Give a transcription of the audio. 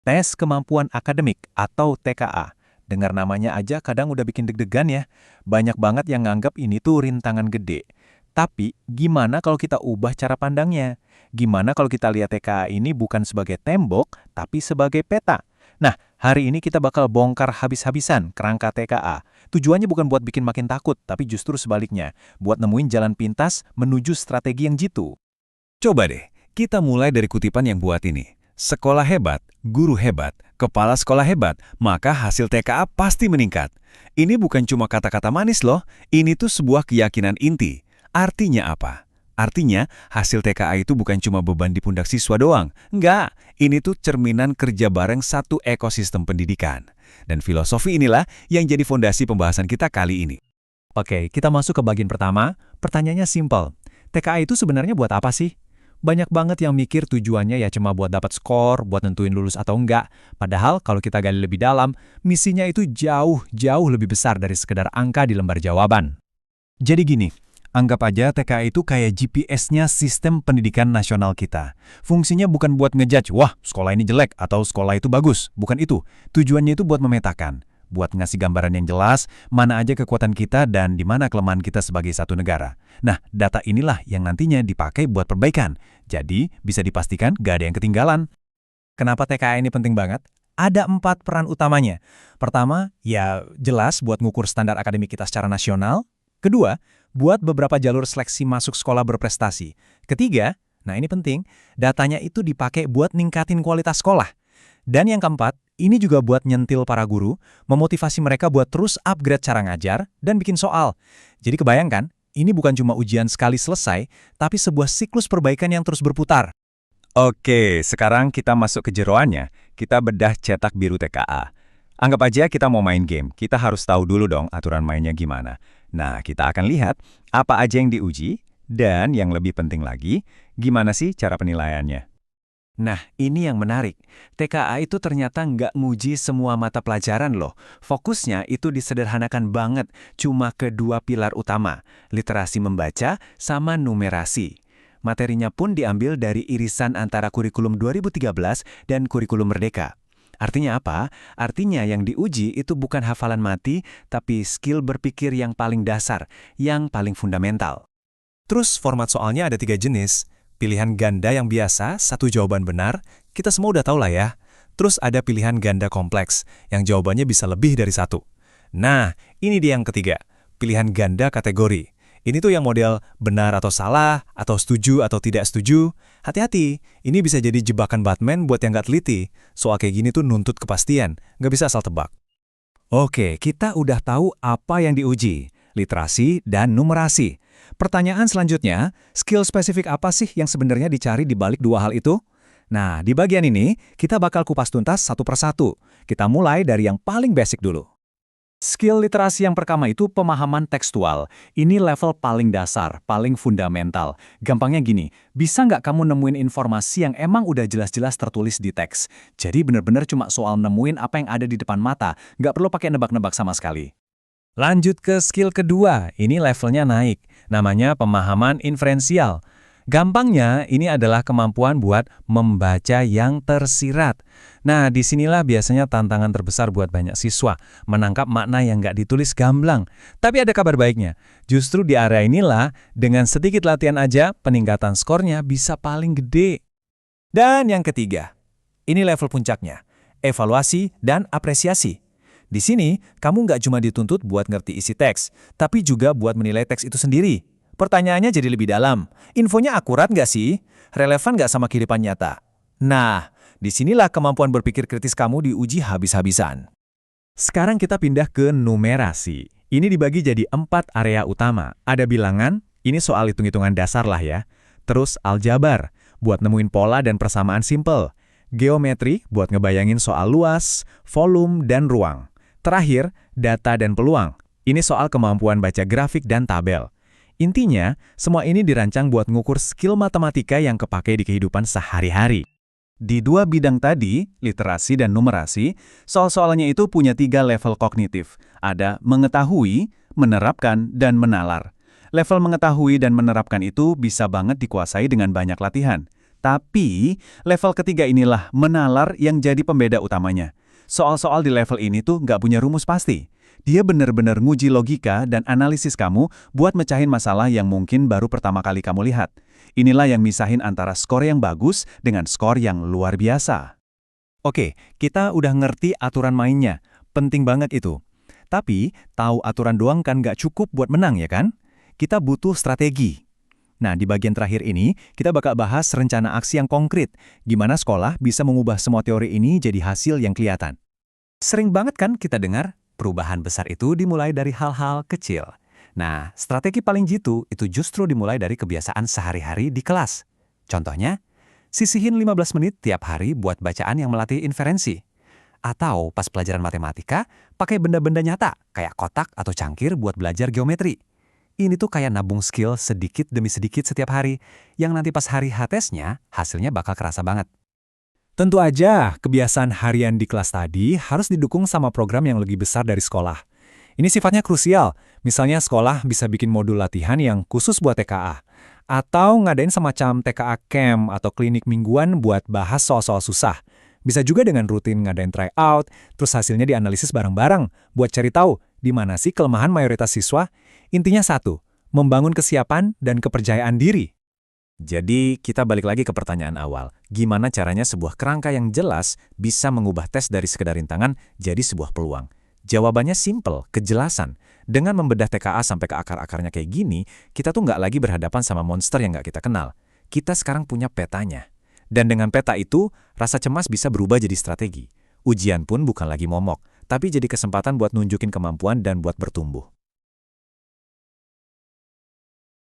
Tes kemampuan akademik atau TKA. Dengar namanya aja kadang udah bikin deg-degan ya. Banyak banget yang nganggap ini tuh rintangan gede. Tapi gimana kalau kita ubah cara pandangnya? Gimana kalau kita lihat TKA ini bukan sebagai tembok, tapi sebagai peta? Nah, hari ini kita bakal bongkar habis-habisan kerangka TKA. Tujuannya bukan buat bikin makin takut, tapi justru sebaliknya, buat nemuin jalan pintas menuju strategi yang jitu. Coba deh, kita mulai dari kutipan yang buat ini. Sekolah hebat, guru hebat, kepala sekolah hebat, maka hasil TKA pasti meningkat. Ini bukan cuma kata-kata manis loh, ini tuh sebuah keyakinan inti. Artinya apa? Artinya, hasil TKA itu bukan cuma beban di pundak siswa doang. Enggak, ini tuh cerminan kerja bareng satu ekosistem pendidikan. Dan filosofi inilah yang jadi fondasi pembahasan kita kali ini. Oke, kita masuk ke bagian pertama. Pertanyaannya simpel. TKA itu sebenarnya buat apa sih? Banyak banget yang mikir tujuannya ya cuma buat dapat skor, buat nentuin lulus atau enggak. Padahal kalau kita gali lebih dalam, misinya itu jauh lebih besar dari sekedar angka di lembar jawaban. Jadi gini, anggap aja TKA itu kayak GPS-nya sistem pendidikan nasional kita. Fungsinya bukan buat ngejudge, wah sekolah ini jelek atau sekolah itu bagus. Bukan itu. Tujuannya itu buat memetakan. Buat ngasih gambaran yang jelas, mana aja kekuatan kita dan di mana kelemahan kita sebagai satu negara. Nah, data inilah yang nantinya dipakai buat perbaikan. Jadi, bisa dipastikan gak ada yang ketinggalan. Kenapa TKA ini penting banget? Ada 4 peran utamanya. Pertama, ya jelas buat ngukur standar akademik kita secara nasional. Kedua, buat beberapa jalur seleksi masuk sekolah berprestasi. Ketiga, nah ini penting, datanya itu dipakai buat ningkatin kualitas sekolah. Dan yang keempat, ini juga buat nyentil para guru, memotivasi mereka buat terus upgrade cara ngajar dan bikin soal. Jadi kebayangkan, ini bukan cuma ujian sekali selesai, tapi sebuah siklus perbaikan yang terus berputar. Oke, sekarang kita masuk ke jeroannya. Kita bedah cetak biru TKA. Anggap aja kita mau main game, kita harus tahu dulu dong aturan mainnya gimana. Nah, kita akan lihat apa aja yang diuji, dan yang lebih penting lagi, gimana sih cara penilaiannya. Nah, ini yang menarik. TKA itu ternyata nggak nguji semua mata pelajaran loh. Fokusnya itu disederhanakan banget, cuma ke 2 pilar utama, literasi membaca sama numerasi. Materinya pun diambil dari irisan antara kurikulum 2013 dan kurikulum Merdeka. Artinya apa? Artinya yang diuji itu bukan hafalan mati, tapi skill berpikir yang paling dasar, yang paling fundamental. Terus format soalnya ada 3 jenis. Pilihan ganda yang biasa, 1 jawaban benar, kita semua udah tahu lah ya. Terus ada pilihan ganda kompleks, yang jawabannya bisa lebih dari 1. Nah, ini dia yang ketiga, pilihan ganda kategori. Ini tuh yang model benar atau salah, atau setuju atau tidak setuju. Hati-hati, ini bisa jadi jebakan Batman buat yang nggak teliti. Soal kayak gini tuh nuntut kepastian, nggak bisa asal tebak. Oke, kita udah tahu apa yang diuji, literasi dan numerasi. Pertanyaan selanjutnya, skill spesifik apa sih yang sebenarnya dicari di balik 2 hal itu? Nah, di bagian ini, kita bakal kupas tuntas satu persatu. Kita mulai dari yang paling basic dulu. Skill literasi yang pertama itu pemahaman tekstual. Ini level paling dasar, paling fundamental. Gampangnya gini, bisa nggak kamu nemuin informasi yang emang udah jelas-jelas tertulis di teks? Jadi bener-bener cuma soal nemuin apa yang ada di depan mata, nggak perlu pakai nebak-nebak sama sekali. Lanjut ke skill kedua, ini levelnya naik. Namanya pemahaman inferensial. Gampangnya, ini adalah kemampuan buat membaca yang tersirat. Nah, disinilah biasanya tantangan terbesar buat banyak siswa, menangkap makna yang nggak ditulis gamblang. Tapi ada kabar baiknya, justru di area inilah, dengan sedikit latihan aja, peningkatan skornya bisa paling gede. Dan yang ketiga, ini level puncaknya, evaluasi dan apresiasi. Di sini, kamu nggak cuma dituntut buat ngerti isi teks, tapi juga buat menilai teks itu sendiri. Pertanyaannya jadi lebih dalam. Infonya akurat nggak sih? Relevan nggak sama kehidupan nyata? Nah, disinilah kemampuan berpikir kritis kamu diuji habis-habisan. Sekarang kita pindah ke numerasi. Ini dibagi jadi 4 area utama. Ada bilangan, ini soal hitung-hitungan dasar lah ya. Terus aljabar, buat nemuin pola dan persamaan simpel. Geometri, buat ngebayangin soal luas, volume, dan ruang. Terakhir, data dan peluang. Ini soal kemampuan baca grafik dan tabel. Intinya, semua ini dirancang buat ngukur skill matematika yang kepake di kehidupan sehari-hari. Di 2 bidang tadi, literasi dan numerasi, soal-soalnya itu punya 3 level kognitif. Ada mengetahui, menerapkan, dan menalar. Level mengetahui dan menerapkan itu bisa banget dikuasai dengan banyak latihan. Tapi, level ketiga inilah menalar yang jadi pembeda utamanya. Soal-soal di level ini tuh nggak punya rumus pasti. Dia benar-benar nguji logika dan analisis kamu buat mecahin masalah yang mungkin baru pertama kali kamu lihat. Inilah yang misahin antara skor yang bagus dengan skor yang luar biasa. Oke, kita udah ngerti aturan mainnya. Penting banget itu. Tapi, tahu aturan doang kan nggak cukup buat menang ya kan? Kita butuh strategi. Nah, di bagian terakhir ini, kita bakal bahas rencana aksi yang konkret. Gimana sekolah bisa mengubah semua teori ini jadi hasil yang kelihatan. Sering banget kan kita dengar, perubahan besar itu dimulai dari hal-hal kecil. Nah, strategi paling jitu itu justru dimulai dari kebiasaan sehari-hari di kelas. Contohnya, sisihin 15 menit tiap hari buat bacaan yang melatih inferensi. Atau pas pelajaran matematika, pakai benda-benda nyata, kayak kotak atau cangkir buat belajar geometri. Ini tuh kayak nabung skill sedikit demi sedikit setiap hari, yang nanti pas hari H-tesnya, hasilnya bakal kerasa banget. Tentu aja, kebiasaan harian di kelas tadi harus didukung sama program yang lebih besar dari sekolah. Ini sifatnya krusial, misalnya sekolah bisa bikin modul latihan yang khusus buat TKA, atau ngadain semacam TKA Camp atau klinik mingguan buat bahas soal-soal susah. Bisa juga dengan rutin ngadain tryout, terus hasilnya dianalisis bareng-bareng buat cari tahu di mana sih kelemahan mayoritas siswa. Intinya satu, membangun kesiapan dan kepercayaan diri. Jadi, kita balik lagi ke pertanyaan awal. Gimana caranya sebuah kerangka yang jelas bisa mengubah tes dari sekedar rintangan jadi sebuah peluang? Jawabannya simple, kejelasan. Dengan membedah TKA sampai ke akar-akarnya kayak gini, kita tuh nggak lagi berhadapan sama monster yang nggak kita kenal. Kita sekarang punya petanya. Dan dengan peta itu, rasa cemas bisa berubah jadi strategi. Ujian pun bukan lagi momok, tapi jadi kesempatan buat nunjukin kemampuan dan buat bertumbuh.